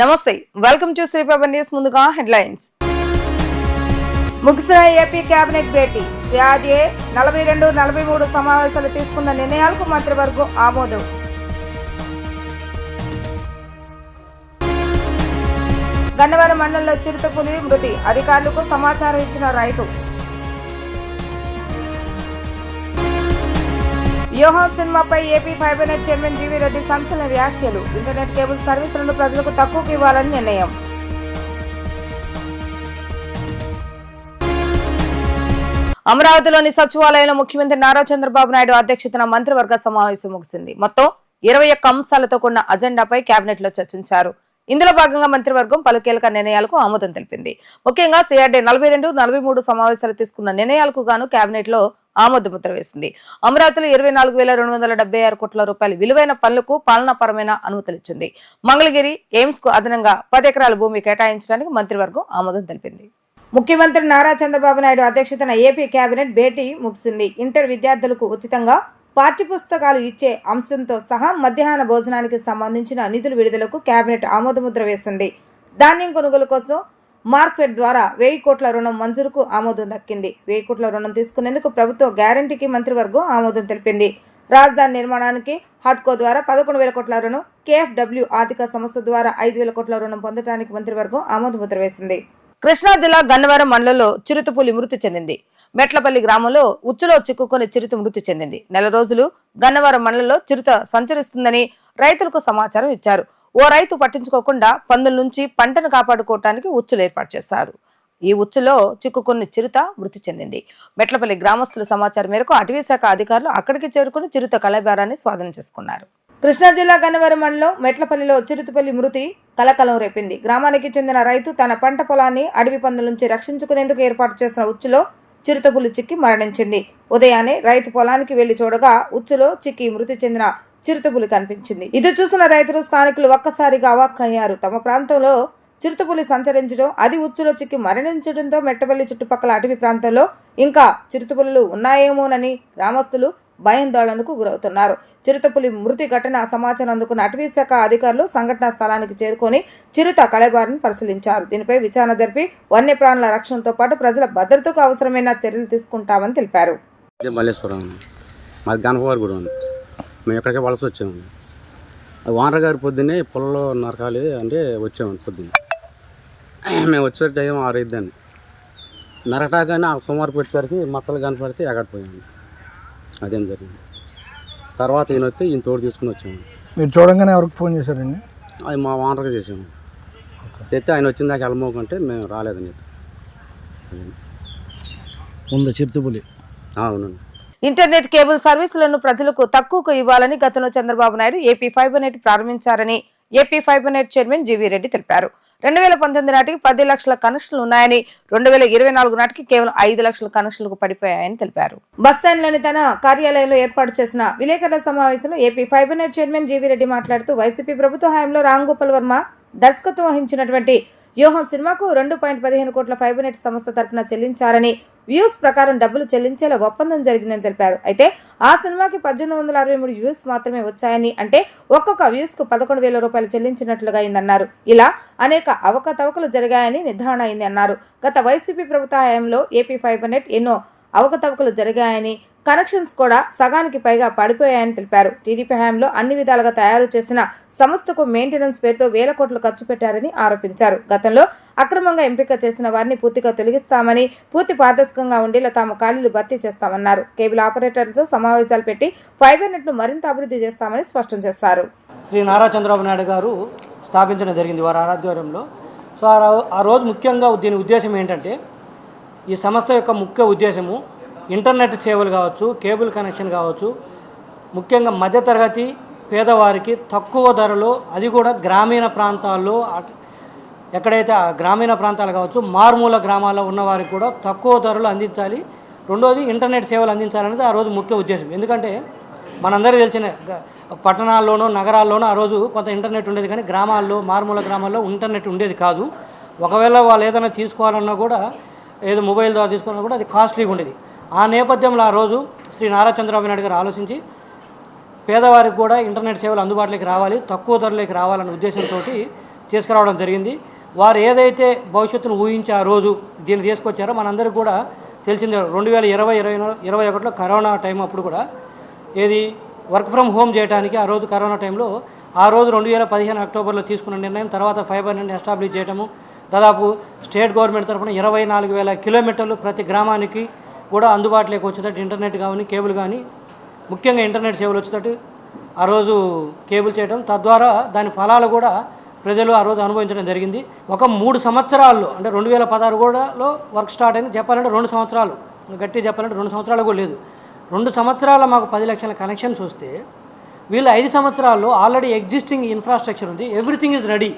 నమస్తే welcome to శ్రీపవర్ news. ముందుగా headlines. ముగిసిన ఏపీ కేబినెట్ భేటీ. సిఆర్డీఏ 42-43 సమావేశాలు తీసుకున్న నిర్ణయాలకు మంత్రివర్గం ఆమోదం. గన్నవరం మండలంలో చిరుతపులి మృతి. అధికారులకు సమాచారం ఇచ్చిన రైతు. యోహన్ సినిమాపై AP fibre net chairman GV Reddy సంచలన వ్యాఖ్యలు. ఇంటర్నెట్ కేబుల్ సర్వీసులను ప్రజలకు తక్కువకు ఇవ్వాలని నిర్ణయం. అమరావతిలోని సచివాలయంలో ముఖ్యమంత్రి నారా చంద్రబాబు నాయుడు అధ్యక్షతన మంత్రివర్గ సమావేశం ముగిసింది. మొత్తం 21 అంశాలతో కూడిన అజెండాపై కేబినెట్ లో చర్చించారు. ఇందులో భాగంగా మంత్రివర్గం పలు కీలక నిర్ణయాలకు ఆమోదం తెలిపింది. ముఖ్యంగా సిఆర్డీ 42-43 సమావేశాలు తీసుకున్న నిర్ణయాలకు గాను కేబినెట్ లో ఆమోద ముద్ర వేసింది. అమరావతిలో 24,276 కోట్ల రూపాయల విలువైన పనులకు పాలనాపరమైన అనుమతులిచ్చింది. మంగళగిరి ఎయిమ్స్ కు అదనంగా 10 ఎకరాల భూమి కేటాయించడానికి మంత్రివర్గం ఆమోదం తెలిపింది. ముఖ్యమంత్రి నారా చంద్రబాబు నాయుడు అధ్యక్షతన ఏపీ కేబినెట్ భేటీ ముగిసింది. ఇంటర్ విద్యార్థులకు ఉచితంగా పాఠ్యపుస్తకాలు ఇచ్చే అంశంతో సహా మధ్యాహ్న భోజనానికి సంబంధించిన నిధుల విడుదలకు కేబినెట్ ఆమోదముద్ర వేసింది. ధాన్యం కొనుగోలు కోసం మార్కెట్ ద్వారా 1000 కోట్ల రుణం మంజూరుకు ఆమోదం దక్కింది. 1000 కోట్ల రుణం తీసుకునేందుకు ప్రభుత్వ గ్యారంటీకి మంత్రివర్గం ఆమోదం తెలిపింది. రాజధాని నిర్మాణానికి హడ్కో ద్వారా 11,000 కోట్ల రుణం, కేఎఫ్డబ్ల్యూ ఆర్థిక సంస్థ ద్వారా 5,000 కోట్ల రుణం పొందడానికి మంత్రివర్గం ఆమోదముద్ర వేసింది. కృష్ణా జిల్లా గన్నవరం మండలంలో చిరుతపులి మృతి చెందింది. మెట్లపల్లి గ్రామంలో ఉచ్చులో చిక్కుకొని చిరుత మృతి చెందింది. నెల రోజులు గన్నవరం మండలంలో చిరుత సంచరిస్తుందని రైతులకు సమాచారం ఇచ్చారు. ఓ రైతు పట్టించుకోకుండా పందుల నుంచి పంటను కాపాడుకోవటానికి ఉచ్చులు ఏర్పాటు చేశారు. ఈ ఉచ్చులో చిక్కుకున్న చిరుత మృతి చెందింది. మెట్లపల్లి గ్రామస్తుల సమాచారం మేరకు అటవీశాఖ అధికారులు అక్కడికి చేరుకుని చిరుత కళేబరాన్ని స్వాధీనం చేసుకున్నారు. కృష్ణా జిల్లా గన్నవరం మండలం మెట్లపల్లిలో చిరుతపల్లి మృతి కలకలం రేపింది. గ్రామానికి చెందిన రైతు తన పంట పొలాన్ని అడవి పందుల నుంచి రక్షించుకునేందుకు ఏర్పాటు చేసిన ఉచ్చులో చిరుతపులి చిక్కి మరణించింది. ఉదయాన్నే రైతు పొలానికి వెళ్లి చూడగా ఉచ్చులో చిక్కి మృతి చెందిన చిరుతపులి కనిపించింది. ఇది చూసిన రైతులు స్థానికులు ఒక్కసారిగా అవాక్కయ్యారు. తమ ప్రాంతంలో చిరుతపులి సంచరించడం, అది ఉచ్చులో చిక్కి మరణించడంతో మెట్టపల్లి చుట్టుపక్కల అటవీ ప్రాంతంలో ఇంకా చిరుతపులులు ఉన్నాయేమోనని గ్రామస్తులు భయాందోళనకు గురవుతున్నారు. చిరుతపులి మృతి ఘటన సమాచారం అందుకున్న అటవీశాఖ అధికారులు సంఘటనా స్థలానికి చేరుకొని చిరుత కళేబారిని పరిశీలించారు. దీనిపై విచారణ జరిపి వన్యప్రాణుల రక్షణతో పాటు ప్రజల భద్రతకు అవసరమైన చర్యలు తీసుకుంటామని తెలిపారు. మేము ఎక్కడికి వలస వచ్చాము. ఓనర్ గారు పొద్దున్నే పొలంలో నరకాలి అంటే వచ్చాము. పొద్దున్న మేము వచ్చే టైం 6 అయిద్దండి. నరకటాగానే సుమారు పెట్టేసరికి మత్తలు కనపడితే ఎగడిపోయాము. అదేం జరిగింది. తర్వాత ఈయన వస్తే ఈయన తోడు తీసుకుని వచ్చాము. మీరు చూడంగానే ఎవరికి ఫోన్ చేశారండి? అది మా ఓనర్గా చేసాము. చేస్తే ఆయన వచ్చిన దాకా వెళ్ళమోకంటే మేము రాలేదండి. ముందు చిరుతపులి. అవునండి. ఇంటర్నెట్ కేబుల్ సర్వీసులను ప్రజలకు తక్కువకు ఇవ్వాలని గతంలో Chandrababu Naidu AP fibre net ప్రారంభించారని AP fibre net chairman GV Reddy తెలిపారు. 2019 నాటికి 10 లక్షల కనెక్షన్లు ఉన్నాయని, 2024 నాటికి కేవలం 5 లక్షల కనెక్షన్లకు పడిపోయాయని తెలిపారు. బస్టాండ్లోని తన కార్యాలయంలో ఏర్పాటు చేసిన విలేకరుల సమావేశంలో AP fibre net chairman GV Reddy మాట్లాడుతూ వైసీపీ ప్రభుత్వ హయాంలో రామ్ గోపాల్ వర్మ దర్శకత్వం వహించినటువంటి యోహన్ సినిమాకు 2.15 కోట్ల ఫైబర్ నెట్ సంస్థ తరఫున చెల్లించారని, వ్యూస్ ప్రకారం డబ్బులు చెల్లించేలా ఒప్పందం జరిగిందని తెలిపారు. అయితే ఆ సినిమాకి 1863 వ్యూస్ మాత్రమే వచ్చాయని, అంటే ఒక్కొక్క వ్యూస్ కు 11,000 రూపాయలు చెల్లించినట్లుగా అయిందన్నారు. ఇలా అనేక అవకతవకలు జరిగాయని నిర్ధారణ అయింది అన్నారు. గత వైసీపీ ప్రభుత్వ హయాంలో ఏపీ ఫైబర్ నెట్ ఎన్నో అవకతవకలు జరిగాయని, కనెక్షన్స్ కూడా సగానికి పైగా పడిపోయాయని తెలిపారు. టీడీపీ హయాంలో అన్ని విధాలుగా తయారు చేసిన సంస్థకు మెయింటెనెన్స్ పేరుతో 1000 కోట్లు ఖర్చు పెట్టారని ఆరోపించారు. గతంలో అక్రమంగా ఎంపిక చేసిన వారిని పూర్తిగా తొలగిస్తామని, పూర్తి పారదర్శకంగా ఉండేలా తాము ఖాళీలు భర్తీ చేస్తామన్నారు. కేబుల్ ఆపరేటర్లతో సమావేశాలు పెట్టి ఫైబర్ నెట్ ను మరింత అభివృద్ధి చేస్తామని స్పష్టం చేశారు. శ్రీ నారా చంద్రబాబు నాయుడు గారు స్థాపించడం జరిగింది వారి ఆరాధ్వర్యంలో. సో ఆ రోజు ముఖ్యంగా దీని ఉద్దేశం ఏంటంటే, ఈ సంస్థ యొక్క ముఖ్య ఉద్దేశము ఇంటర్నెట్ సేవలు కావచ్చు, కేబుల్ కనెక్షన్ కావచ్చు, ముఖ్యంగా మధ్యతరగతి పేదవారికి తక్కువ ధరలో, అది కూడా గ్రామీణ ప్రాంతాల్లో, ఎక్కడైతే గ్రామీణ ప్రాంతాలు కావచ్చు, మారుమూల గ్రామాల్లో ఉన్నవారికి కూడా తక్కువ ధరలు అందించాలి. రెండోది ఇంటర్నెట్ సేవలు అందించాలనేది ఆ రోజు ముఖ్య ఉద్దేశం. ఎందుకంటే మనందరికీ తెలిసిన పట్టణాల్లోనూ నగరాల్లోనూ ఆ రోజు కొంత ఇంటర్నెట్ ఉండేది, కానీ గ్రామాల్లో, మారుమూల గ్రామాల్లో ఇంటర్నెట్ ఉండేది కాదు. ఒకవేళ వాళ్ళు ఏదైనా తీసుకోవాలన్నా కూడా, ఏదో మొబైల్ ద్వారా తీసుకోవాలన్నా కూడా అది కాస్ట్లీగా ఉండేది. ఆ నేపథ్యంలో ఆ రోజు శ్రీ నారా చంద్రబాబు నాయుడు గారు ఆలోచించి పేదవారికి కూడా ఇంటర్నెట్ సేవలు అందుబాటులోకి రావాలి, తక్కువ ధరలోకి రావాలనే ఉద్దేశంతో తీసుకురావడం జరిగింది. వారు ఏదైతే భవిష్యత్తును ఊహించి ఆ రోజు దీన్ని తీసుకొచ్చారో మనందరికీ కూడా తెలిసిందే. 2020-21లో కరోనా టైం అప్పుడు కూడా ఏది వర్క్ ఫ్రమ్ హోమ్ చేయడానికి ఆ రోజు కరోనా టైంలో 2015 అక్టోబర్లో తీసుకున్న నిర్ణయం తర్వాత ఫైబర్ నెట్ని ఎస్టాబ్లిష్ చేయడము, దాదాపు స్టేట్ గవర్నమెంట్ తరఫున 24,000 కిలోమీటర్లు ప్రతి గ్రామానికి కూడా అందుబాటులోకి వచ్చేటట్టు ఇంటర్నెట్ కానీ కేబుల్ కానీ ముఖ్యంగా ఇంటర్నెట్ సేవలు వచ్చేటట్టు ఆ రోజు కేబుల్ చేయడం, తద్వారా దాని ఫలాలు కూడా ప్రజలు ఆ రోజు అనుభవించడం జరిగింది. ఒక 3 సంవత్సరాల్లో అంటే 2016 కూడాలో వర్క్ స్టార్ట్ అయింది. చెప్పాలంటే 2 సంవత్సరాలు, గట్టి చెప్పాలంటే 2 సంవత్సరాలు కూడా లేదు. 2 సంవత్సరాల మాకు 10 లక్షల కనెక్షన్స్ వస్తే వీళ్ళు 5 సంవత్సరాల్లో ఆల్రెడీ ఎగ్జిస్టింగ్ ఇన్ఫ్రాస్ట్రక్చర్ ఉంది, ఎవ్రీథింగ్ ఈజ్ రెడీ,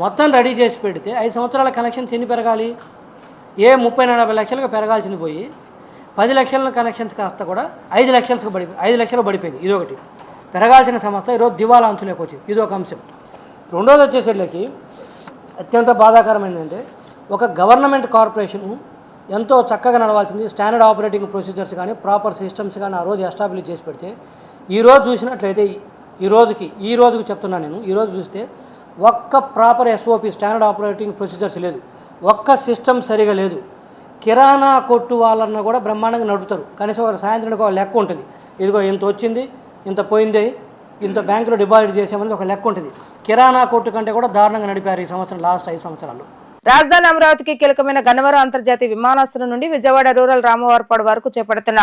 మొత్తం రెడీ చేసి పెడితే 5 సంవత్సరాల కనెక్షన్స్ ఎన్ని పెరగాలి? 30-40 లక్షలుగా పెరగాల్సింది పోయి 10 లక్షల కనెక్షన్స్ కాస్త కూడా 5 లక్షలు పడిపోయింది. ఇదొకటి. పెరగాల్సిన సంస్థ ఈరోజు దివాలా అంచులోకి వచ్చింది. ఇది ఒక అంశం. రెండోది వచ్చేసరికి అత్యంత బాధాకరమైందంటే ఒక గవర్నమెంట్ కార్పొరేషన్ ఎంతో చక్కగా నడవాల్సింది, స్టాండర్డ్ ఆపరేటింగ్ ప్రొసీజర్స్ కానీ ప్రాపర్ సిస్టమ్స్ కానీ ఆ రోజు ఎస్టాబ్లిష్ చేసి పెడితే ఈరోజు చూసినట్లయితే ఈ రోజుకి చెప్తున్నాను నేను, ఈరోజు చూస్తే ఒక్క proper SOP standard operating procedures లేదు, ఒక్క సిస్టమ్ సరిగా లేదు. కిరాణా కొట్టు వాళ్ళన్నా కూడా బ్రహ్మాండంగా నడుపుతారు. కనీసం ఒక సాయంత్రానికి ఒక లెక్క ఉంటుంది, ఇదిగో ఇంత వచ్చింది, ఇంత పోయింది, ఇంత బ్యాంకులో డిపాజిట్ చేసామని ఒక లెక్క ఉంటుంది. కిరాణా కొట్టు కంటే కూడా దారుణంగా నడిపారు ఈ సంవత్సరం, లాస్ట్ 5 సంవత్సరాలు. రాజధాని అమరావతికి కీలకమైన గన్నవరం అంతర్జాతీయ విమానాశ్రయం నుండి విజయవాడ రూరల్ రామవారపాడు వరకు చేపడుతున్న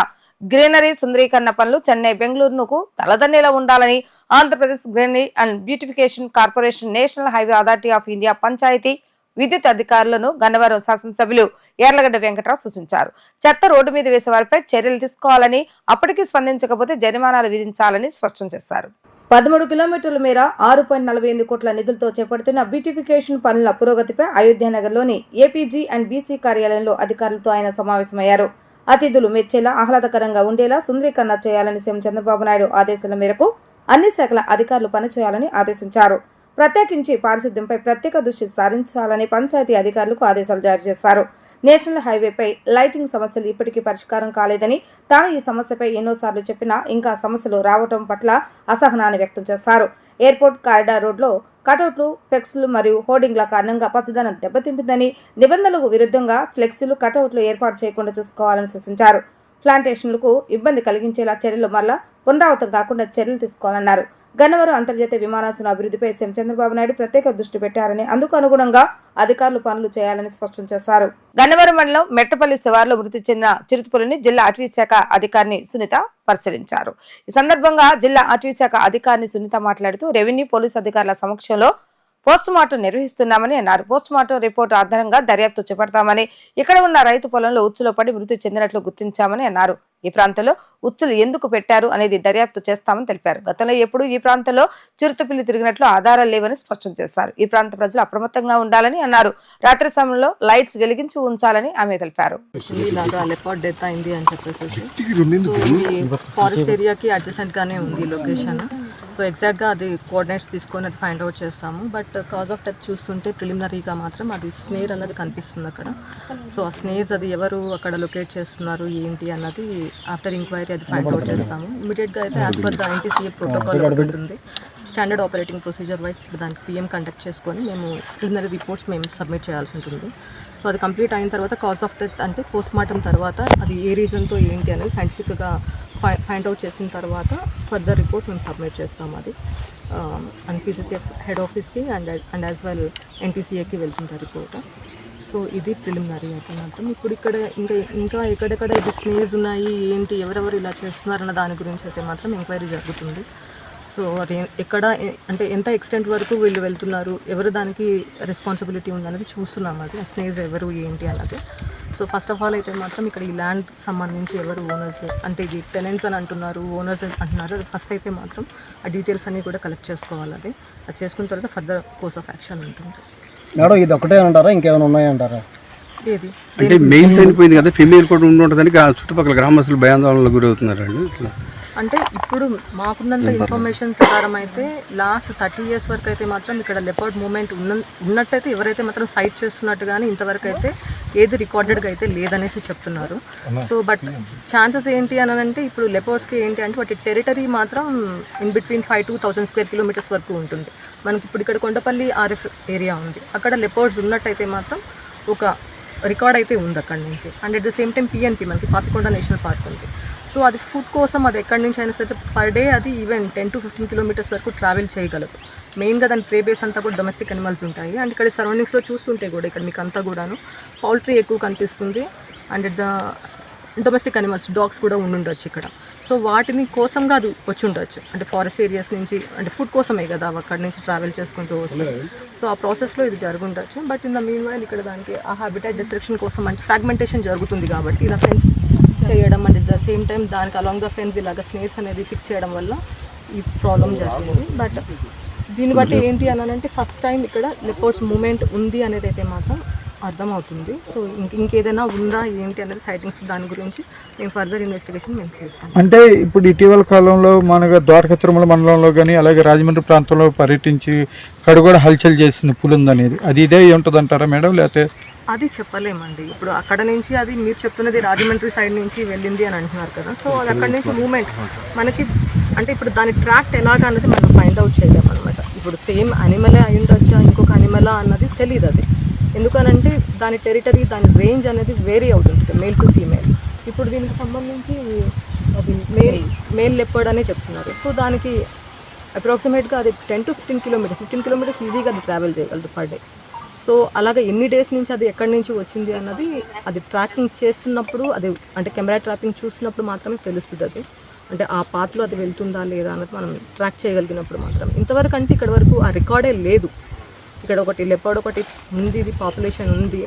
గ్రీనరీ సుందరీకరణ పనులు చెన్నై బెంగళూరుకు తలదన్నేలా ఉండాలని Andhra Pradesh greenery and beautification corporation, national highway authority of India, పంచాయతీ విద్యుత్ అధికారులను గన్నవరం శాసనసభ్యులు యార్లగడ్డ వెంకటరావు సూచించారు. చెత్త రోడ్డు మీద వేసే వారిపై చర్యలు తీసుకోవాలని, అప్పటికీ స్పందించకపోతే జరిమానాలు విధించాలని స్పష్టం చేశారు. 13 కిలోమీటర్ల మేర 6.48 కోట్ల నిధులతో చేపడుతున్న బ్యూటిఫికేషన్ పనుల పురోగతిపై అయోధ్యనగర్లోని ఏపీజీ అండ్ బీసీ కార్యాలయంలో అధికారులతో ఆయన సమావేశమయ్యారు. అతిథులు మెచ్చేలా ఆహ్లాదకరంగా ఉండేలా సుందరీకరణ చేయాలని సీఎం చంద్రబాబు నాయుడు ఆదేశాల మేరకు అన్ని శాఖల అధికారులు పనిచేయాలని ఆదేశించారు. ప్రత్యేకించి పారిశుద్ధ్యంపై ప్రత్యేక దృష్టి సారించాలని పంచాయతీ అధికారులకు ఆదేశాలు జారీ చేశారు. నేషనల్ హైవేపై లైటింగ్ సమస్యలు ఇప్పటికీ పరిష్కారం కాలేదని, తాను ఈ సమస్యపై ఎన్నోసార్లు చెప్పినా ఇంకా సమస్యలు రావడం పట్ల అసహనాన్ని వ్యక్తం చేశారు. ఎయిర్పోర్ట్ కారిడార్ రోడ్లో కటౌట్లు, ఫ్లెక్సీలు మరియు హోర్డింగ్ల కారణంగా పచ్చదనం దెబ్బతింటుందని, నిబంధనలకు విరుద్ధంగా ఫ్లెక్సీలు, కటౌట్లు ఏర్పాటు చేయకుండా చూసుకోవాలని సూచించారు. ప్లాంటేషన్లకు ఇబ్బంది కలిగించేలా చర్యలు మరలా పునరావృతం కాకుండా చర్యలు తీసుకోవాలన్నారు. గన్నవరం అంతర్జాతీయ విమానాశ్రయం అభివృద్ధిపై సీఎం చంద్రబాబు నాయుడు ప్రత్యేక దృష్టి పెట్టారని, అందుకు అనుగుణంగా అధికారులు పనులు చేయాలని స్పష్టం చేశారు. గన్నవరం మండలం మెట్టపల్లి శివార్లో మృతి చెందిన చిరుతపులిని జిల్లా అటవీశాఖ అధికారిని సునీత పరిశీలించారు. ఈ సందర్భంగా జిల్లా అటవీశాఖ అధికారిని సునీత మాట్లాడుతూ రెవెన్యూ, పోలీసు అధికారుల సమక్షంలో పోస్టుమార్టం నిర్వహిస్తున్నామని అన్నారు. పోస్టుమార్టం రిపోర్టు ఆధారంగా దర్యాప్తు చేపడతామని, ఇక్కడ ఉన్న రైతు పొలంలో ఉచ్చులో పడి మృతి చెందినట్లు గుర్తించామని అన్నారు. ఈ ప్రాంతంలో ఉచ్చులు ఎందుకు పెట్టారు అనేది దర్యాప్తు చేస్తామని తెలిపారు. గతంలో ఎప్పుడూ ఈ ప్రాంతంలో చిరుతపిల్లి తిరిగినట్లు ఆధారాలు లేవని స్పష్టం చేశారు. ఈ ప్రాంత ప్రజలు అప్రమత్తంగా ఉండాలని అన్నారు. రాత్రి సమయంలో లైట్స్ వెలిగించి ఉంచాలని ఆమె తెలిపారు. డెత్ అయింది అని చెప్పేసి ఫారెస్ట్ ఏరియాకి అడ్జసెంట్ గానే ఉంది లొకేషన్. సో ఎగ్జాక్ట్ గా అది కోఆర్డినేట్స్ తీసుకొని అది ఫైండ్ అవుట్ చేస్తాము. బట్ కాజ్ ఆఫ్ డెత్ చూస్తుంటే ప్రిలిమినరీగా మాత్రం అది స్నేర్ అన్నది కనిపిస్తుంది అక్కడ. సో ఆ స్నేర్స్ అది ఎవరు అక్కడ లొకేట్ చేస్తున్నారు ఏంటి అన్నది ఆఫ్టర్ ఎంక్వైరీ అది ఫైండ్ అవుట్ చేస్తాము. ఇమీడియట్గా అయితే as per the NTCA protocol ఉంటుంది, స్టాండర్డ్ ఆపరేటింగ్ ప్రొసీజర్ వైజ్ దానికి PM కండక్ట్ చేసుకొని మేము ప్రిలిమినరీ రిపోర్ట్స్ మేము సబ్మిట్ చేయాల్సి ఉంటుంది. సో అది కంప్లీట్ అయిన తర్వాత కాజ్ ఆఫ్ డెత్ అంటే పోస్ట్మార్టం తర్వాత అది ఏ రీజన్తో ఏంటి అనేది సైంటిఫిక్గా ఫైండ్ అవుట్ చేసిన తర్వాత ఫర్దర్ రిపోర్ట్ మేము సబ్మిట్ చేస్తాము. అది అండ్ PCCF హెడ్ ఆఫీస్కి అండ్ యాజ్ వెల్ NTCAకి వెళ్తుంది రిపోర్ట్. సో ఇది ప్రిలిమినరీ అయితే మాత్రం. ఇప్పుడు ఇక్కడ ఇంకా ఎక్కడెక్కడ ఇది స్నేర్స్ ఉన్నాయి ఏంటి ఎవరెవరు ఇలా చేస్తున్నారన్న దాని గురించి అయితే మాత్రం ఎంక్వైరీ జరుగుతుంది. సో అది ఎక్కడ అంటే ఎంత ఎక్స్టెంట్ వరకు వీళ్ళు వెళ్తున్నారు, ఎవరు దానికి రెస్పాన్సిబిలిటీ ఉందనేది చూస్తున్నాం. అది ఆ స్నేర్స్ ఎవరు ఏంటి అన్నది. సో ఫస్ట్ ఆఫ్ ఆల్ అయితే మాత్రం ఇక్కడ ఈ ల్యాండ్ సంబంధించి ఎవరు ఓనర్స్, అంటే ఇది టెనెంట్స్ అని అంటున్నారు, ఓనర్స్ అంటున్నారు. ఫస్ట్ అయితే మాత్రం ఆ డీటెయిల్స్ అన్నీ కూడా కలెక్ట్ చేసుకోవాలి. అది చేసుకున్న తర్వాత ఫర్దర్ కోర్స్ ఆఫ్ యాక్షన్ ఉంటుంది. మేడం ఇది ఒకటే అంటారా ఇంకేమైనా ఉన్నాయంటారా? ఏది అంటే మెయిల్ చనిపోయింది కదా, ఫీమేల్ కూడా ఉంటుందని చుట్టుపక్కల గ్రామస్తులు భయాందోళనకు గురవుతున్నారండి. అంటే ఇప్పుడు మాకున్నంత ఇన్ఫర్మేషన్ ప్రకారం అయితే లాస్ట్ 30 years వరకు అయితే మాత్రం ఇక్కడ లెపర్డ్ మూమెంట్ ఉన్నట్టయితే ఎవరైతే మాత్రం సైట్ చేస్తున్నట్టు కానీ ఇంతవరకు అయితే ఏది రికార్డెడ్గా అయితే లేదనేసి చెప్తున్నారు. సో బట్ ఛాన్సెస్ ఏంటి అని అంటే ఇప్పుడు లెపర్డ్స్కి ఏంటి అంటే వాటి టెరిటరీ మాత్రం in between 5 to 1000 square kilometers వరకు ఉంటుంది. మనకి ఇప్పుడు ఇక్కడ కొండపల్లి ఆర్ఎఫ్ ఏరియా ఉంది, అక్కడ లెపర్డ్స్ ఉన్నట్టయితే మాత్రం ఒక రికార్డ్ అయితే ఉంది అక్కడి నుంచి. And at the same time PNP మనకి పాపికొండ నేషనల్ పార్క్ ఉంది. సో అది ఫుడ్ కోసం అది ఎక్కడి నుంచి అయినా సరే పర్ డే అది ఈవెన్ 10 to 15 kilometers వరకు ట్రావెల్ చేయగలదు. మెయిన్గా దాని ప్రే బేస్ అంతా కూడా డొమెస్టిక్ అనిమల్స్ ఉంటాయి. అండ్ ఇక్కడ సరౌండింగ్స్లో చూస్తుంటే కూడా ఇక్కడ మీకు అంతా కూడాను పౌల్ట్రీ ఎక్కువ కనిపిస్తుంది. And the domestic animals dogs కూడా ఉండుండొచ్చు ఇక్కడ. సో వాటిని కోసంగా అది వచ్చి ఉండొచ్చు, అంటే ఫారెస్ట్ ఏరియాస్ నుంచి, అంటే ఫుడ్ కోసమే కదా అక్కడి నుంచి ట్రావెల్ చేసుకుంటూ వస్తుంది. సో ఆ ప్రాసెస్లో ఇది జరుగుండొచ్చు. But in the meanwhile ఇక్కడ దానికి ఆ హ్యాబిటాట్ డిస్ట్రక్షన్ కోసం అంటే ఫ్రాగ్మెంటేషన్ జరుగుతుంది కాబట్టి ఇలా ఫెన్స్ చేయడం and at the same time దానికి అలాంగ్ ద ఫెన్స్ ఇలాగ స్నేక్స్ అనేది ఫిక్స్ చేయడం వల్ల ఈ ప్రాబ్లం జరిగింది. బట్ దీన్ని బట్టి ఏంటి అని అంటే ఫస్ట్ టైం ఇక్కడ లెపర్డ్స్ మూమెంట్ ఉంది అనేది అయితే మాత్రం అర్థమవుతుంది. సో ఇంకేదైనా ఉందా ఏంటి అనేది సైటింగ్స్ దాని గురించి మేము ఫర్దర్ ఇన్వెస్టిగేషన్ మేము చేస్తాం. అంటే ఇప్పుడు ఇటీవల కాలంలో మనగా ద్వారకా తిరుమల మండలంలో కానీ అలాగే రాజమండ్రి ప్రాంతంలో పర్యటించి కడుగొడ హల్చల్ చేసిన పులి ఉందనేది అది ఇదే ఉంటుంది అంటారా మేడం? లేకపోతే అది చెప్పలేమండి. ఇప్పుడు అక్కడ నుంచి అది మీరు చెప్తున్నది రాజమండ్రి సైడ్ నుంచి వెళ్ళింది అని అంటున్నారు కదా. సో అది అక్కడి నుంచి మూమెంట్ మనకి అంటే ఇప్పుడు దాని ట్రాక్ట్ ఎలాగా అన్నది మనం ఫైండ్ అవుట్ చేయలేము అనమాట. ఇప్పుడు సేమ్ అనిమలే అయి ఉండొచ్చా ఇంకొక అనిమలా అన్నది తెలియదు. అది ఎందుకనంటే దాని టెరిటరీ దాని రేంజ్ అనేది వేరీ అవుతుంది మేల్ టు ఫీమేల్. ఇప్పుడు దీనికి సంబంధించి అది మేల్ లెపర్డ్ అనే చెప్తున్నారు. సో దానికి అప్రాక్సిమేట్గా అది 10 to 15 kilometers ఈజీగా అది ట్రావెల్ చేయగలదు పర్ డే. సో అలాగే ఎన్ని డేస్ నుంచి అది ఎక్కడి నుంచి వచ్చింది అన్నది అది ట్రాకింగ్ చేస్తున్నప్పుడు అది అంటే కెమెరా ట్రాపింగ్ చూసినప్పుడు మాత్రమే తెలుస్తుంది. అది అంటే ఆ పాత్లో అది వెళ్తుందా లేదా అన్నది మనం ట్రాక్ చేయగలిగినప్పుడు మాత్రం. ఇంతవరకు అంటే ఇక్కడ వరకు ఆ రికార్డే లేదు. ఇక్కడ ఒకటి లెపర్డ్ ఒకటి ఉంది, ఇది పాపులేషన్ ఉంది,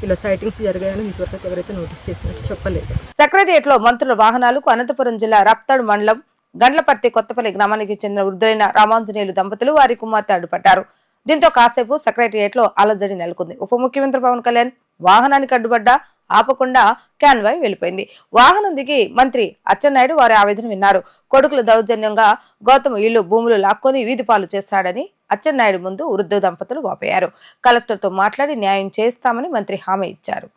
ఇలా సైటింగ్స్ జరిగాయని ఇంతవరకు ఎవరైతే నోటీస్ చేసినట్టు చెప్పలేదు. సెక్రటరియట్ లో మంత్రుల వాహనాలకు అనంతపురం జిల్లా రప్తాడు మండలం గండ్లపర్తి కొత్తపల్లి గ్రామానికి చెందిన వృద్ధులైన రామాంజనేయులు దంపతులు వారి కుమార్తె అడ్డుపడ్డారు. దీంతో కాసేపు సెక్రటరియట్ లో అలజడి నెలకొంది. ఉప ముఖ్యమంత్రి పవన్ కళ్యాణ్ వాహనానికి అడ్డుపడ్డా ఆపకుండా క్యాన్వాయ్ వెళ్లిపోయింది. వాహనం దిగి మంత్రి అచ్చెన్నాయుడు వారి ఆవేదన విన్నారు. కొడుకుల దౌర్జన్యంగా గౌతమ్ ఇల్లు భూములు లాక్కొని వీధి పాలు చేస్తాడని అచ్చెన్నాయుడు ముందు వృద్ధ దంపతులు వాపోయారు. కలెక్టర్ తో మాట్లాడి న్యాయం చేస్తామని మంత్రి హామీ ఇచ్చారు.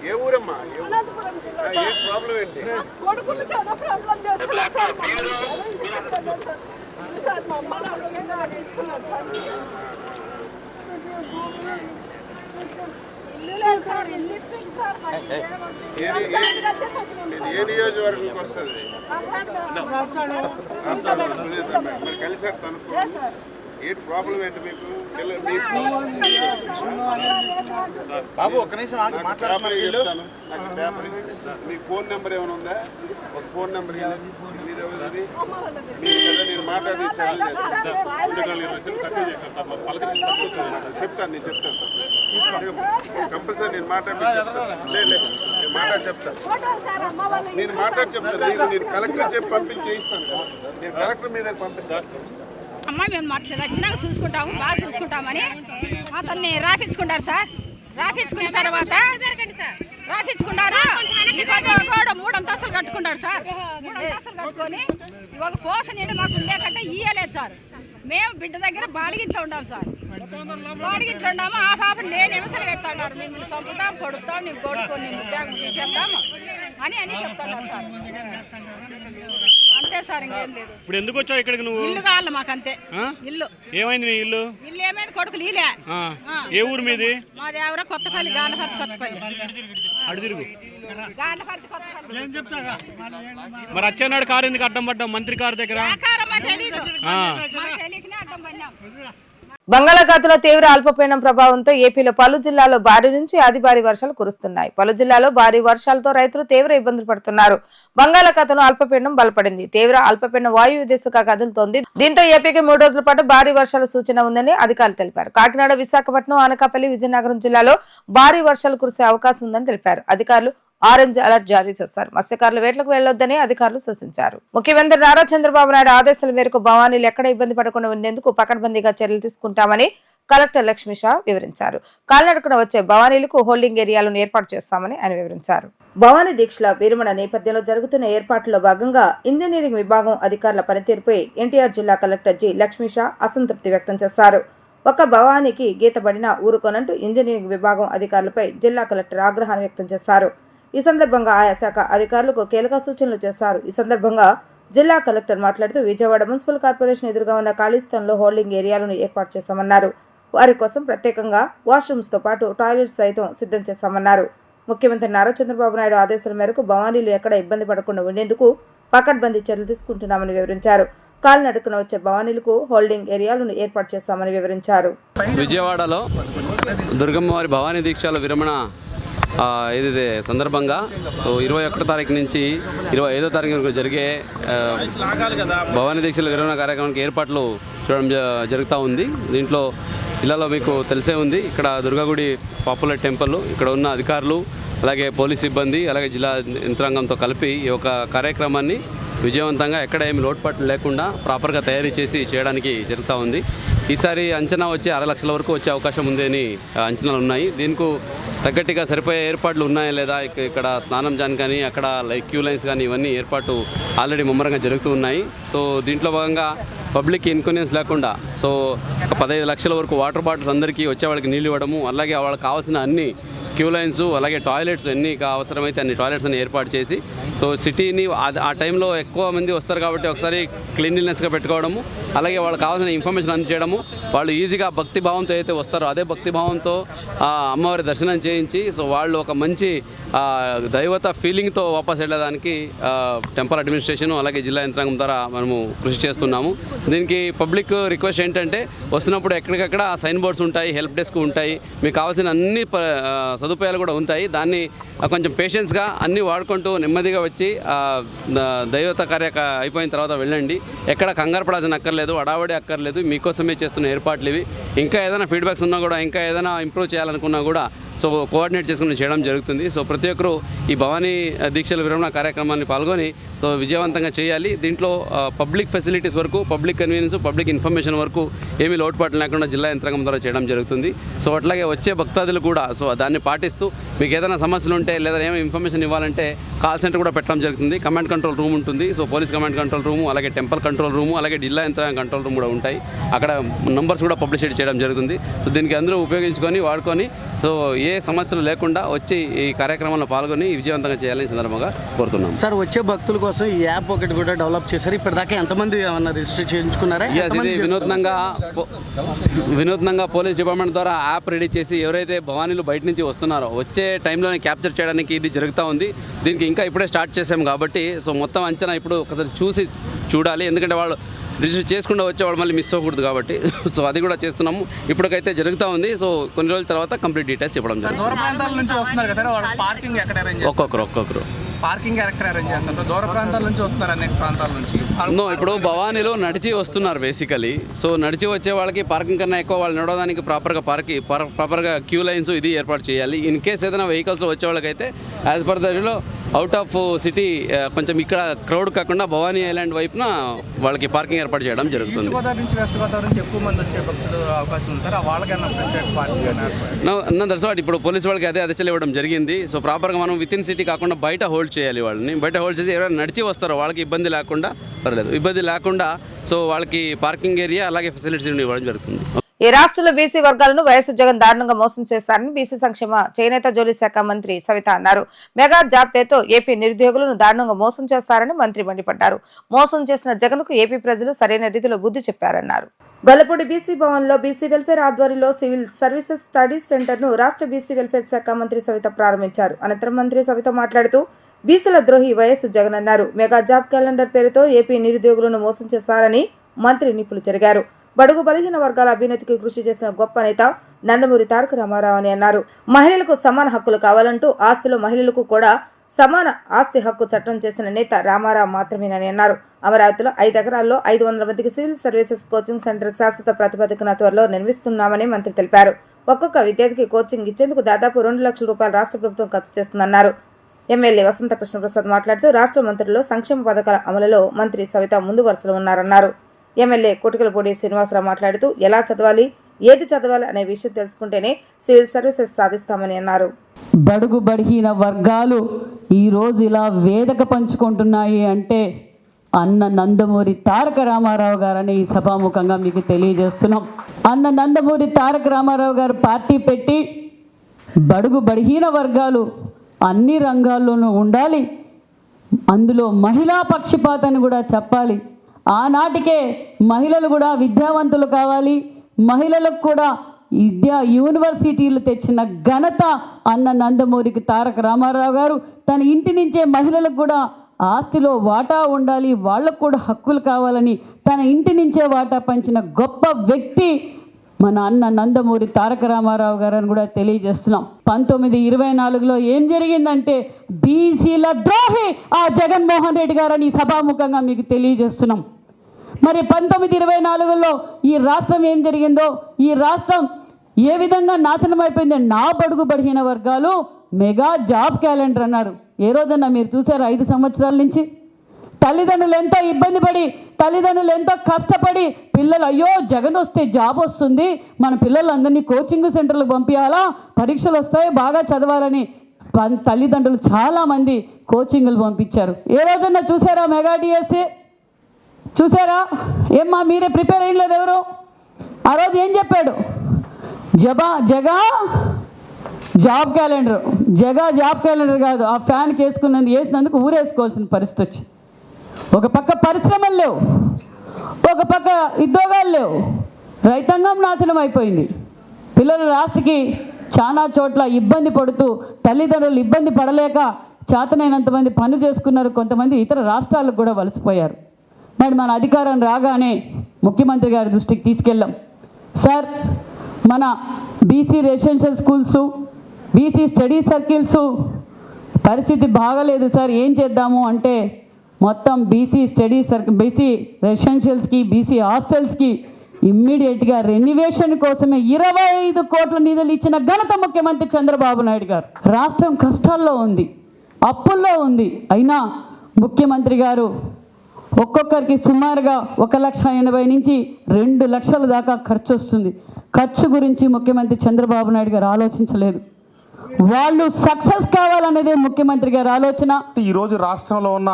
ఏ ఊరమ్మా? ఏ ప్రాబ్లం ఏంటి? కొడుకులు చాలా ప్రాబ్లం చేస్తున్నారు సార్. మా అమ్మ ఏ నియోజకవర్గంకి వస్తుంది? మరి కలిసారు తను. ఏంటి ప్రాబ్లం ఏంటి మీకు? బాబు ఒక్క నిమిషం చెప్తాను. మీకు ఫోన్ నెంబర్ ఏమైనా ఉందా? ఒక ఫోన్ నెంబర్ నేను మాట్లాడి చెప్తాను. నేను కంపల్సరీ నేను మాట్లాడి చెప్తాను. నేను కలెక్టర్ చెప్పి పంపించేయిస్తాను కదా. నేను కలెక్టర్ మీద పంపిస్తాను. అమ్మ మేము వచ్చినాక చూసుకుంటాము, బాగా చూసుకుంటామని అతన్ని రాపించుకుంటారు సార్. రాపించుకున్న తర్వాత రాపించుకున్నారు. 3 అంతస్తులు కట్టుకున్నాడు సార్. 3 అంతస్తులు కట్టుకొని ఒక పోస నిండి మాకు ఉండే కంటే ఇయ్యలేదు సార్. మేము బిడ్డ దగ్గర బాలిగింట్లో ఉండాలి సార్. బాలిగింట్లో ఉన్నాము. ఆ పాపను లేని నిమిషాలు పెడతాడు. మేము చంపుతాం, కొడుతాం, నీకు కొడుకొని నేను ఉద్యోగం తీసేద్దాము అని చెప్తున్నారు సార్. అంతే సార్, ఇంకేం లేదు. ఇప్పుడు ఎందుకు వచ్చావు ఇక్కడికి నువ్వు? ఇల్లు కావాలి మాకు, అంతే. ఇల్లు ఏమైంది? నీ ఇల్లు ఏమైంది? కొడుకులు ఇలే. ఏ ఊరు మీది? మాది ఎవరో కొత్తపల్లి, గాండ్లపర్తి కొత్తపల్లి. అడు తిరుగు. గాండ్లపర్తి కొత్తపల్లి. మరి అచ్చెన్నాయుడు కారు ఎందుకు అడ్డం పడ్డాం మంత్రి కారు దగ్గర? తెలీదు, తెలియకనే అడ్డం పడినాం. బంగాళాఖాతంలో తీవ్ర అల్పపీడనం ప్రభావంతో ఏపీలో పలు జిల్లాల్లో భారీ నుంచి అతి భారీ వర్షాలు కురుస్తున్నాయి. పలు జిల్లాల్లో భారీ వర్షాలతో రైతులు తీవ్ర ఇబ్బందులు పడుతున్నారు. బంగాళాఖాతంలో అల్పపీడనం బలపడింది. తీవ్ర అల్పపీడనం వాయువ్య దిశగా కదులుతోంది. దీంతో ఏపీకి 3 రోజుల పాటు భారీ వర్షాల సూచన ఉందని అధికారులు తెలిపారు. కాకినాడ, విశాఖపట్నం, అనకాపల్లి, విజయనగరం జిల్లాలో భారీ వర్షాలు కురిసే అవకాశం ఉందని తెలిపారు. అధికారులు ఆరెంజ్ అలర్ట్ జారీ చేశారు. మత్స్యకారులు వేటలకు వెళ్లొద్దని అధికారులు సూచించారు. ముఖ్యమంత్రి నారా చంద్రబాబు నాయుడు ఆదేశాల మేరకు భవానీలు ఎక్కడ ఇబ్బంది పడకుండా ఉండేందుకు పకడ్బందీగా చర్యలు తీసుకుంటామని కలెక్టర్ లక్ష్మీషా వివరించారు. కాలినడకన వచ్చే భవానీలకు హోల్డింగ్ ఏరియాలను ఏర్పాటు చేస్తామని ఆయన వివరించారు. భవానీ దీక్షల విరమణ నేపథ్యంలో జరుగుతున్న ఏర్పాట్లలో భాగంగా ఇంజనీరింగ్ విభాగం అధికారుల పనితీరుపై ఎన్టీఆర్ జిల్లా కలెక్టర్ జి లక్ష్మీషా అసంతృప్తి వ్యక్తం చేశారు. ఒక భవానీకి గీతబడిన ఊరుకోనంటూ ఇంజనీరింగ్ విభాగం అధికారులపై జిల్లా కలెక్టర్ ఆగ్రహాన్ని వ్యక్తం చేశారు. ఈ సందర్భంగా ఆయా శాఖ అధికారులకు కీలక సూచనలు చేశారు. ఈ సందర్భంగా జిల్లా కలెక్టర్ మాట్లాడుతూ విజయవాడ మున్సిపల్ కార్పొరేషన్ ఎదురుగా ఉన్న ఖాళీ స్థలంలో హోల్డింగ్ ఏరియాలను ఏర్పాటు చేశామన్నారు. వారి కోసం ప్రత్యేకంగా వాష్రూమ్స్ తో పాటు టాయిలెట్స్ సైతం సిద్ధం చేశామన్నారు. ముఖ్యమంత్రి నారా చంద్రబాబు నాయుడు ఆదేశాల మేరకు భవానీలు ఎక్కడ ఇబ్బంది పడకుండా ఉండేందుకు పకడ్బందీ చర్యలు తీసుకుంటున్నామని వివరించారు. కాలినడకన వచ్చే భవానీలకు హోల్డింగ్ ఏరియాలను ఏర్పాటు చేశామని వివరించారు. విజయవాడలో దుర్గమ్మవారి భవానీ దీక్షల విరమణ ఏదైతే సందర్భంగా 21 తారీఖు నుంచి 25వ తారీఖు వరకు జరిగే భవానీ దీక్షల విరమణ కార్యక్రమానికి ఏర్పాట్లు చూడడం జరుగుతూ ఉంది. దీంట్లో జిల్లాలో మీకు తెలిసే ఉంది, ఇక్కడ దుర్గాగుడి పాపులర్ టెంపుల్, ఇక్కడ ఉన్న అధికారులు, అలాగే పోలీస్ సిబ్బంది, అలాగే జిల్లా యంత్రాంగంతో కలిపి ఈ యొక్క కార్యక్రమాన్ని విజయవంతంగా ఎక్కడ ఏమి లోటుపాట్లు లేకుండా ప్రాపర్గా తయారీ చేసి చేయడానికి జరుగుతూ ఉంది. ఈసారి అంచనా వచ్చి 6 లక్షల వరకు వచ్చే అవకాశం ఉంది అని అంచనాలు ఉన్నాయి. దీనికి తగ్గట్టుగా సరిపోయే ఏర్పాట్లు ఉన్నాయా లేదా, ఇక్కడ స్నానం జాన్ కానీ అక్కడ క్యూ లైన్స్ కానీ ఇవన్నీ ఏర్పాటు ఆల్రెడీ ముమ్మరంగా జరుగుతూ ఉన్నాయి. సో దీంట్లో భాగంగా పబ్లిక్ ఇన్కన్వీనియన్స్ లేకుండా సో 15 లక్షల వరకు వాటర్ బాటిల్స్ అందరికీ వచ్చే వాళ్ళకి నీళ్ళు ఇవ్వడము, అలాగే వాళ్ళకి కావాల్సిన అన్ని క్యూ లైన్స్, అలాగే టాయిలెట్స్ ఎన్ని అవసరమైతే అన్ని టాయిలెట్స్ అన్ని ఏర్పాటు చేసి సో సిటీని ఆ టైంలో ఎక్కువ మంది వస్తారు కాబట్టి ఒకసారి క్లీన్లీనెస్గా పెట్టుకోవడము, అలాగే వాళ్ళకి కావాల్సిన ఇన్ఫర్మేషన్ అందజేయడము, వాళ్ళు ఈజీగా భక్తి భావంతో అయితే వస్తారో అదే భక్తి భావంతో అమ్మవారి దర్శనం చేయించి సో వాళ్ళు ఒక మంచి దైవత ఫీలింగ్తో వాపస్ వెళ్ళడానికి టెంపుల్ అడ్మినిస్ట్రేషన్ అలాగే జిల్లా యంత్రాంగం ద్వారా మనము కృషి చేస్తున్నాము. దీనికి పబ్లిక్ రిక్వెస్ట్ ఏంటంటే వస్తున్నప్పుడు ఎక్కడికక్కడ సైన్ బోర్డ్స్ ఉంటాయి, హెల్ప్ డెస్క్ ఉంటాయి, మీకు కావాల్సిన అన్ని సదుపాయాలు కూడా ఉంటాయి. దాన్ని కొంచెం పేషెన్స్గా అన్నీ వాడుకుంటూ నెమ్మదిగా వచ్చి దైవత అయిపోయిన తర్వాత వెళ్ళండి. ఎక్కడ కంగారు పడాల్సిన అక్కర్లేదు, అడావడి అక్కర్లేదు, మీకోసమే చేస్తున్న ఏర్పాట్లు ఇవి. ఇంకా ఏదైనా ఫీడ్బ్యాక్స్ ఉన్నా కూడా, ఇంకా ఏదైనా ఇంప్రూవ్ చేయాలనుకున్నా కూడా సో కోఆర్డినేట్ చేసుకుని చేయడం జరుగుతుంది. సో ప్రతి ఒక్కరూ ఈ భవానీ దీక్షల విరమణ కార్యక్రమాన్ని పాల్గొని సో విజయవంతంగా చేయాలి. దీంట్లో పబ్లిక్ ఫెసిలిటీస్ వరకు, పబ్లిక్ కన్వీనియన్స్, పబ్లిక్ ఇన్ఫర్మేషన్ వరకు ఏమీ లోటుపాట్లు లేకుండా జిల్లా యంత్రాంగం ద్వారా చేయడం జరుగుతుంది. సో అట్లాగే వచ్చే భక్తాదులు కూడా సో దాన్ని పాటిస్తూ మీకు ఏదైనా సమస్యలు ఉంటే లేదా ఏమైనా ఇన్ఫర్మేషన్ ఇవ్వాలంటే కాల్ సెంటర్ కూడా పెట్టడం జరుగుతుంది. కమాండ్ కంట్రోల్ రూమ్ ఉంటుంది. So police command control room, అలాగే టెంపుల్ కంట్రోల్ రూము, అలాగే జిల్లా యంత్రాంగం కంట్రోల్ రూమ్ కూడా ఉంటాయి. అక్కడ నంబర్స్ కూడా పబ్లిసిటీ చేయడం జరుగుతుంది. సో దీనికి అందరూ ఉపయోగించుకొని వాడుకొని సో ఏ సమస్యలు లేకుండా వచ్చి ఈ కార్యక్రమంలో పాల్గొని విజయవంతంగా చేయాలని సందర్భంగా కోరుతున్నాం. సార్, వచ్చే భక్తుల కోసం ఈ యాప్ ఒకటి కూడా డెవలప్ చేశారు. ఇప్పటిదాకా ఎంతమంది ఏమన్నా రిజిస్టర్ చేయించుకున్నారా? ఇది వినూత్నంగా పోలీస్ డిపార్ట్మెంట్ ద్వారా యాప్ రెడీ చేసి ఎవరైతే భవానీలు బయట నుంచి వస్తున్నారో వచ్చే టైంలోనే క్యాప్చర్ చేయడానికి ఇది జరుగుతూ ఉంది. దీనికి ఇంకా ఇప్పుడే స్టార్ట్ చేసాం కాబట్టి సో మొత్తం అంచనా ఇప్పుడు ఒకసారి చూడాలి. ఎందుకంటే వాళ్ళు రిజిస్టర్ చేసుకుంటూ వచ్చేవాళ్ళు మళ్ళీ మిస్ అవ్వకూడదు కాబట్టి సో అది కూడా చేస్తున్నాము. ఇప్పటికైతే జరుగుతూ ఉంది. సో కొన్ని రోజుల తర్వాత కంప్లీట్ డీటెయిల్స్ ఇవ్వడం జరుగుతుంది. ఒక్కొక్కరు పార్కింగ్ అరేంజ్ చేస్తారు. దూర ప్రాంతాల నుంచి వస్తున్నారు, అనేక ప్రాంతాల నుంచి. ఇప్పుడు భవానీలో నడిచి వస్తున్నారు బేసికలీ. సో నడిచి వచ్చే వాళ్ళకి పార్కింగ్ కన్నా ఎక్కువ వాళ్ళు నడవడానికి ప్రాపర్గా క్యూ లైన్స్ ఇది ఏర్పాటు చేయాలి. ఇన్ కేస్ ఏదైనా వెహికల్స్లో వచ్చే వాళ్ళకైతే as per దలో out of city కొంచెం ఇక్కడ క్రౌడ్ కాకుండా భవానీ ఐలాండ్ వైపున వాళ్ళకి పార్కింగ్ ఏర్పాటు చేయడం జరుగుతుంది. దట్స్ వాట్ ఇప్పుడు పోలీస్ వాళ్ళకి అదే ఆదేశాలు ఇవ్వడం జరిగింది. సో ప్రాపర్గా మనం విత్ ఇన్ సిటీ కాకుండా బయట హోల్డ్ చేయాలి. వాళ్ళని బయట హోల్డ్ చేసి ఎవరైనా నడిచి వస్తారో వాళ్ళకి ఇబ్బంది లేకుండా సో వాళ్ళకి పార్కింగ్ ఏరియా అలాగే ఫెసిలిటీస్ ఇవ్వడం జరుగుతుంది. ఈ రాష్ట్రంలో బీసీ వర్గాలను వైఎస్ జగన్ దారుణంగా మోసం చేశారని బీసీ సంక్షేమ చేనేత జోలి శాఖ మంత్రి సవిత అన్నారు. మెగా జాబ్ పేరుతో ఏపీ నిరుద్యోగులను దారుణంగా మోసం చేస్తారని మంత్రి మండిపడ్డారు. మోసం చేసిన జగన్ కు ఏపీ ప్రజలు సరైన రీతిలో బుద్ధి చెప్పారన్నారు. గొల్లపూడి బీసీ భవన్ లో బీసీ వెల్ఫేర్ ఆధ్వర్యంలో సివిల్ సర్వీసెస్ స్టడీస్ సెంటర్ ను రాష్ట్ర బీసీ వెల్ఫేర్ శాఖ మంత్రి సవిత ప్రారంభించారు. అనంతరం మంత్రి సవిత మాట్లాడుతూ బీసీల ద్రోహి వైఎస్ జగన్ అన్నారు. మెగా జాబ్ క్యాలెండర్ పేరుతో ఏపీ నిరుద్యోగులను మోసం చేశారని మంత్రి నిప్పులు చెరిగారు. బడుగు బలహీన వర్గాల అభ్యున్నతికి కృషి చేసిన గొప్ప నేత నందమూరి తారక రామారావు అని అన్నారు. మహిళలకు సమాన హక్కులు కావాలంటూ ఆస్తిలో మహిళలకు కూడా సమాన ఆస్తి హక్కు చట్టం చేసిన నేత రామారావు మాత్రమేనని అన్నారు. అమరావతిలో 5 ఎకరాల్లో 500 మందికి సివిల్ సర్వీసెస్ కోచింగ్ సెంటర్ శాశ్వత ప్రాతిపదికన త్వరలో నిర్మిస్తున్నామని మంత్రి తెలిపారు. ఒక్కొక్క విద్యార్థికి కోచింగ్ ఇచ్చేందుకు దాదాపు 2 లక్షల రూపాయలు రాష్ట్ర ప్రభుత్వం ఖర్చు చేస్తుందన్నారు. ఎమ్మెల్యే వసంత కృష్ణప్రసాద్ మాట్లాడుతూ రాష్ట్ర మంత్రుల్లో సంక్షేమ పథకాల అమలులో మంత్రి సవిత ముందు వరుసలో ఉన్నారన్నారు. ఎమ్మెల్యే కోటికలపూడి శ్రీనివాసరావు మాట్లాడుతూ ఎలా చదవాలి, ఏది చదవాలి అనే విషయం తెలుసుకుంటేనే సివిల్ సర్వీసెస్ సాధిస్తామని అన్నారు. బడుగు బలహీన వర్గాలు ఈరోజు ఇలా వేదిక పంచుకుంటున్నాయి అంటే అన్న నందమూరి తారక రామారావు గారని ఈ సభాముఖంగా మీకు తెలియజేస్తున్నాం. అన్న నందమూరి తారక రామారావు గారు పార్టీ పెట్టి బడుగు బలహీన వర్గాలు అన్ని రంగాల్లోనూ ఉండాలి, అందులో మహిళా పక్షపాతాన్ని కూడా చెప్పాలి. ఆనాటికే మహిళలు కూడా విద్యావంతులు కావాలి, మహిళలకు కూడా యూనివర్సిటీలు తెచ్చిన ఘనత అన్న నందమూరికి తారక రామారావు గారు. తన ఇంటి నుంచే మహిళలకు కూడా ఆస్తిలో వాటా ఉండాలి, వాళ్ళకు కూడా హక్కులు కావాలని తన ఇంటి నుంచే వాటా పంచిన గొప్ప వ్యక్తి మన అన్న నందమూరి తారక రామారావు గారు అని కూడా తెలియజేస్తున్నాం. 1924లో ఏం జరిగిందంటే బీసీల ద్రోహి ఆ జగన్మోహన్ రెడ్డి గారని సభాముఖంగా మీకు తెలియజేస్తున్నాం. మరి 1924లో ఈ రాష్ట్రం ఏం జరిగిందో, ఈ రాష్ట్రం ఏ విధంగా నాశనం అయిపోయిందో, నా బడుగు బలహీన వర్గాలు మెగా జాబ్ క్యాలెండర్ అన్నారు. ఏ రోజన్నా మీరు చూసారు? 5 సంవత్సరాల నుంచి తల్లిదండ్రులు ఎంతో ఇబ్బంది పడి, తల్లిదండ్రులు ఎంతో కష్టపడి పిల్లలు అయ్యో జగన్ వస్తే జాబ్ వస్తుంది, మన పిల్లలందరినీ కోచింగ్ సెంటర్లకు పంపించాలా, పరీక్షలు వస్తాయి బాగా చదవాలని తల్లిదండ్రులు చాలామంది కోచింగ్లు పంపించారు. ఏ రోజన్నా చూసారా మెగా డిఎస్సి? చూసారా? ఏమ్మా మీరే ప్రిపేర్ అయ్యలేదు ఎవరు? ఆ రోజు ఏం చెప్పాడు? జగా జాబ్ క్యాలెండర్, జాబ్ క్యాలెండర్ కాదు, ఆ ఫ్యాన్కి వేసినందుకు ఊరేసుకోవాల్సిన పరిస్థితి వచ్చింది. ఒక పక్క పరిశ్రమలు లేవు, ఒక పక్క ఉద్యోగాలు లేవు, రైతాంగం నాశనం అయిపోయింది. పిల్లలు లాస్ట్కి చాలా చోట్ల ఇబ్బంది పడుతూ తల్లిదండ్రులు ఇబ్బంది పడలేక చేతనైనంత మంది పనులు చేసుకున్నారు, కొంతమంది ఇతర రాష్ట్రాలకు కూడా వలసిపోయారు. మరి మన అధికారం రాగానే ముఖ్యమంత్రి గారి దృష్టికి తీసుకెళ్ళాం. సార్ మన BC residential schools, BC study circles పరిస్థితి బాగలేదు సార్, ఏం చేద్దాము అంటే మొత్తం బీసీ రెసిడెన్షియల్స్కి, బీసీ హాస్టల్స్కి ఇమ్మీడియట్గా రెన్యువేషన్ కోసమే 25 కోట్ల నిధులు ఇచ్చిన ఘనత ముఖ్యమంత్రి చంద్రబాబు నాయుడు గారు. రాష్ట్రం కష్టాల్లో ఉంది, అప్పుల్లో ఉంది, అయినా ముఖ్యమంత్రి గారు ఒక్కొక్కరికి సుమారుగా 1,80,000 నుంచి 2 లక్షల దాకా ఖర్చు వస్తుంది. ఖర్చు గురించి ముఖ్యమంత్రి చంద్రబాబు నాయుడు గారు ఆలోచించలేదు. వాళ్ళు సక్సెస్ కావాలనేదే ముఖ్యమంత్రి గారి ఆలోచన. ఈరోజు రాష్ట్రంలో ఉన్న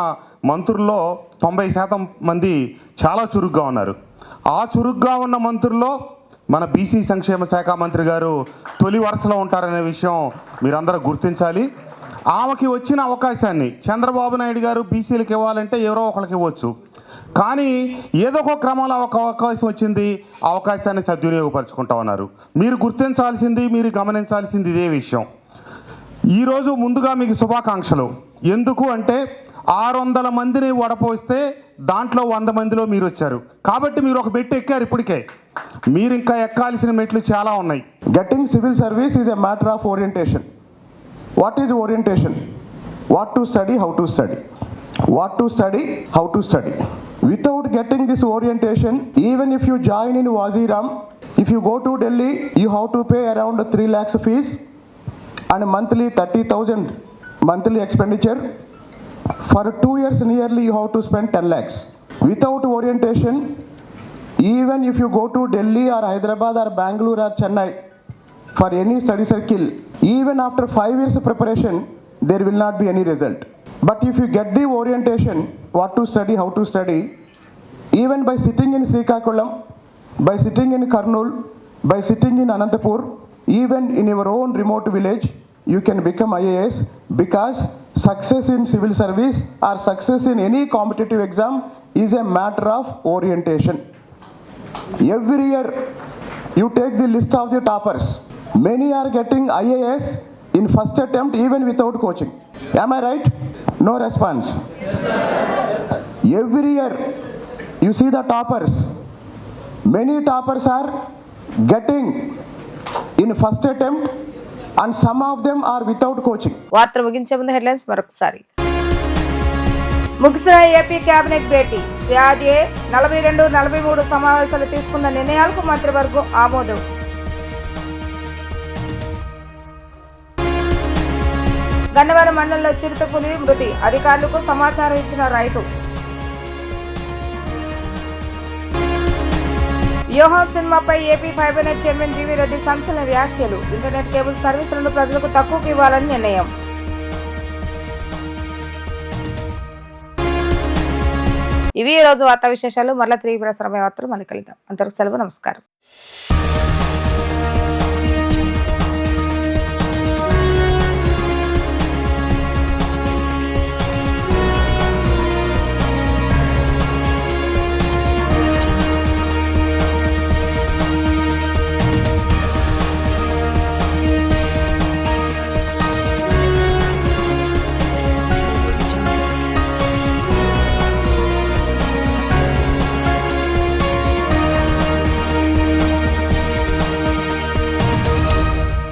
మంత్రుల్లో 90% మంది చాలా చురుగ్గా ఉన్నారు. ఆ చురుగ్గా ఉన్న మంత్రుల్లో మన బీసీ సంక్షేమ శాఖ మంత్రి గారు తొలి వరుసలో ఉంటారనే విషయం మీరందరూ గుర్తించాలి. ఆమెకి వచ్చిన అవకాశాన్ని చంద్రబాబు నాయుడు గారు బీసీలకు ఇవ్వాలంటే ఎవరో ఒకరికి ఇవ్వచ్చు, కానీ ఏదో ఒక క్రమంలో ఒక అవకాశం వచ్చింది, అవకాశాన్ని సద్వినియోగపరుచుకుంటా ఉన్నారు. మీరు గుర్తించాల్సింది, మీరు గమనించాల్సింది ఇదే విషయం. ఈరోజు ముందుగా మీకు శుభాకాంక్షలు. ఎందుకు అంటే 600 మందిని వడపోస్తే దాంట్లో 100 మందిలో మీరు వచ్చారు కాబట్టి మీరు ఒక మెట్టు ఎక్కారు. ఇప్పటికే మీరు ఇంకా ఎక్కాల్సిన మెట్లు చాలా ఉన్నాయి. Getting civil service is a matter of orientation. What is orientation? What to study, how to study. What to study, how to study. Without getting this orientation, even if you join in Waziram, if you go to Delhi, you have to pay around 3 lakhs fees and monthly 30,000 monthly expenditure. For 2 years nearly you have to spend 10 lakhs. Without orientation, even if you go to Delhi or Hyderabad or Bangalore or Chennai for any study circle, even after 5 years of preparation, there will not be any result. But if you get the orientation, what to study, how to study, even by sitting in Srikakulam, by sitting in Kurnool, by sitting in Anantapur, even in your own remote village, you can become IAS, because success in civil service or success in any competitive exam is a matter of orientation. Every year, you take the list of the toppers. Many are getting IAS in first attempt even without coaching. Am I right? No response. Every year you see the toppers. Many toppers are getting in first attempt and some of them are without coaching. వార్తలు ముగించే ముందు headlines మరొకసారి. ముగిసిన AP cabinet భేటీ. CRDA 42-43 సమావేశాలు తీసుకున్న నిర్ణయాలకు మంత్రివర్గం ఆమోదం. గన్నవరం మండలంలో చిరుతపులి మృతి. అధికారులకు సమాచారం ఇచ్చిన రైతు. వ్యూహం సినిమాపై AP fibre net chairman GV Reddy సంచలన వ్యాఖ్యలు. ఇంటర్నెట్ కేబుల్ సర్వీసులను ప్రజలకు తక్కువకు ఇవ్వాలని నిర్ణయం. ఇవి ఈ రోజు వార్తా విశేషాలు. మరలా తిరిగి ప్రసారమయ్యే వార్తలు మళ్ళీ కలుద్దాం. అంతవరకు సెలవు. నమస్కారం.